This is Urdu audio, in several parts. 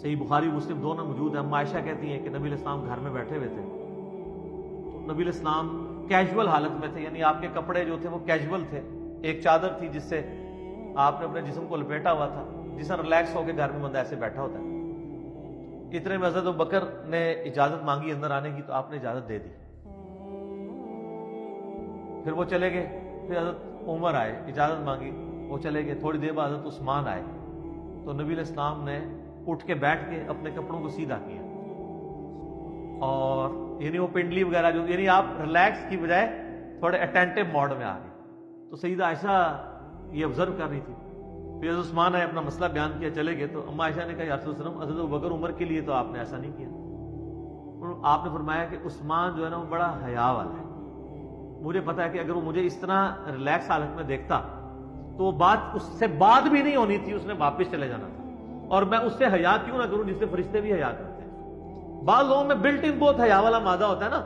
صحیح بخاری مسلم دونوں موجود ہیں. عائشہ کہتی ہیں کہ نبی علیہ السلام گھر میں بیٹھے ہوئے تھے تو نبی علیہ السلام کیجول حالت میں تھے، یعنی آپ کے کپڑے جو تھے وہ کیجول تھے. ایک چادر تھی جس سے آپ نے اپنے جسم کو لپیٹا ہوا تھا، جس سے ریلیکس ہو کے گھر میں بندہ ایسے بیٹھا ہوتا ہے. اتنے میں حضرت ابوبکر نے اجازت مانگی اندر آنے کی تو آپ نے اجازت دے دی. پھر وہ چلے گئے. پھر حضرت عمر آئے، اجازت مانگی، وہ چلے گئے. تھوڑی دیر بعد حضرت عثمان آئے تو نبی علیہ السلام نے اٹھ کے بیٹھ کے اپنے کپڑوں کو سیدھا کیا، اور یعنی وہ پنڈلی وغیرہ جو، یعنی آپ ریلیکس کی بجائے تھوڑے اٹینٹو موڈ میں آ گئے. تو سیدہ عائشہ یہ آبزرو کر رہی تھی. پھر حضرت عثمان آئے، اپنا مسئلہ بیان کیا، چلے گئے. تو اما عائشہ نے کہا یا رسول اللہ صلی اللہ علیہ وسلم، حضرت ابوبکر عمر کے لیے تو آپ نے ایسا نہیں کیا. آپ نے فرمایا کہ عثمان جو ہے نا وہ بڑا حیا والا ہے، مجھے پتا ہے کہ اگر وہ مجھے اس طرح ریلیکس حالت میں دیکھتا تو وہ بات اس سے بات بھی نہیں ہونی تھی، اس نے واپس چلے جانا تھا. اور میں اس سے حیا کیوں نہ کروں جس سے فرشتے بھی حیا کرتے ہیں. بعض لوگوں میں بلٹ ان بہت حیا والا مادہ ہوتا ہے نا.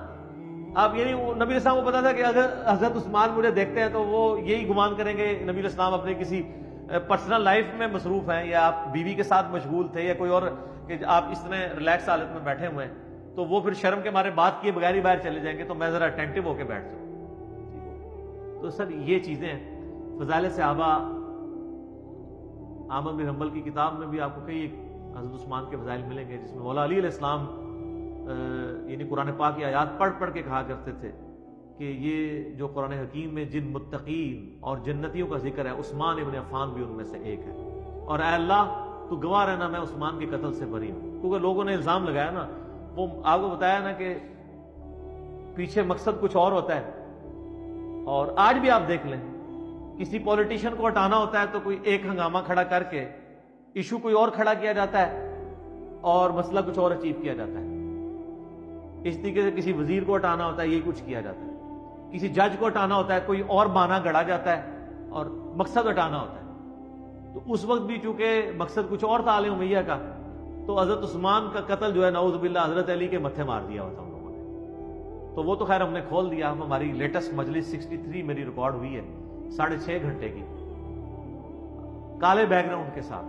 آپ یعنی نبی علیہ السلام کو پتا تھا کہ اگر حضرت عثمان مجھے دیکھتے ہیں تو وہ یہی گمان کریں گے نبی علیہ السلام اپنے کسی پرسنل لائف میں مصروف ہیں، یا آپ بیوی کے ساتھ مشغول تھے، یا کوئی اور، کہ آپ اس طرح ریلیکس حالت میں بیٹھے ہوئے ہیں تو وہ پھر شرم کے مارے بات کیے بغیر ہی باہر چلے جائیں گے. تو میں ذرا اٹینٹو ہو کے بیٹھ جاؤں. تو سر یہ چیزیں ہیں. فضائل صحابہ احمد بن حنبل کی کتاب میں بھی آپ کو کئی حضرت عثمان کے فضائل ملیں گے، جس میں مولا علی علیہ السلام یعنی قرآن پاک کی آیات پڑھ پڑھ کے کہا کرتے تھے کہ یہ جو قرآن حکیم میں جن متقین اور جنتیوں کا ذکر ہے، عثمان ابن عفان بھی ان میں سے ایک ہے. اور اے اللہ تو گواہ رہنا میں عثمان کے قتل سے بری ہوں. کیونکہ لوگوں نے الزام لگایا نا، وہ آپ کو بتایا نا کہ پیچھے مقصد کچھ اور ہوتا ہے. اور آج بھی آپ دیکھ لیں، کسی پولیٹیشین کو ہٹانا ہوتا ہے تو کوئی ایک ہنگامہ کھڑا کر کے ایشو کوئی اور کھڑا کیا جاتا ہے اور مسئلہ کچھ اور اچیو کیا جاتا ہے. اس طریقے سے کسی وزیر کو ہٹانا ہوتا ہے، یہی کچھ کیا جاتا ہے. کسی جج کو ہٹانا ہوتا ہے، کوئی اور بہانہ گڑا جاتا ہے اور مقصد ہٹانا ہوتا ہے. تو اس وقت بھی چونکہ مقصد کچھ اور تھا علی امیہ کا، تو حضرت عثمان کا قتل جو ہے نعوذ باللہ حضرت علی کے متھے مار دیا ہوتا ان لوگوں نے. تو وہ تو خیر ہم نے کھول دیا. ہماری لیٹسٹ مجلس 63 میری ریکارڈ ہوئی ہے 6.5 گھنٹے کی، کالے بیک گراؤنڈ کے ساتھ،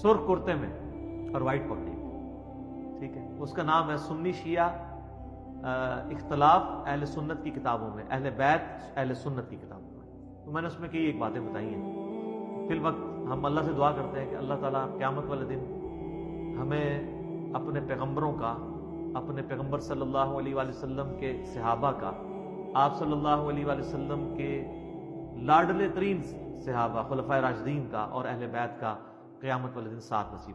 سرخ کرتے میں اور وائٹ پگڑی. ٹھیک ہے، اس کا نام ہے سنی شیعہ اختلاف اہل سنت کی کتابوں میں، اہل بیت اہل سنت کی کتابوں میں. تو میں نے اس میں کئی ایک باتیں بتائی ہیں. فی الوقت ہم اللہ سے دعا کرتے ہیں کہ اللہ تعالیٰ قیامت والے دن ہمیں اپنے پیغمبروں کا، اپنے پیغمبر صلی اللہ علیہ وآلہ وسلم کے صحابہ کا، آپ صلی اللہ علیہ وآلہ وسلم کے لاڈلے ترین صحابہ خلفائے راشدین کا اور اہل بیت کا قیامت والے دن ساتھ نصیب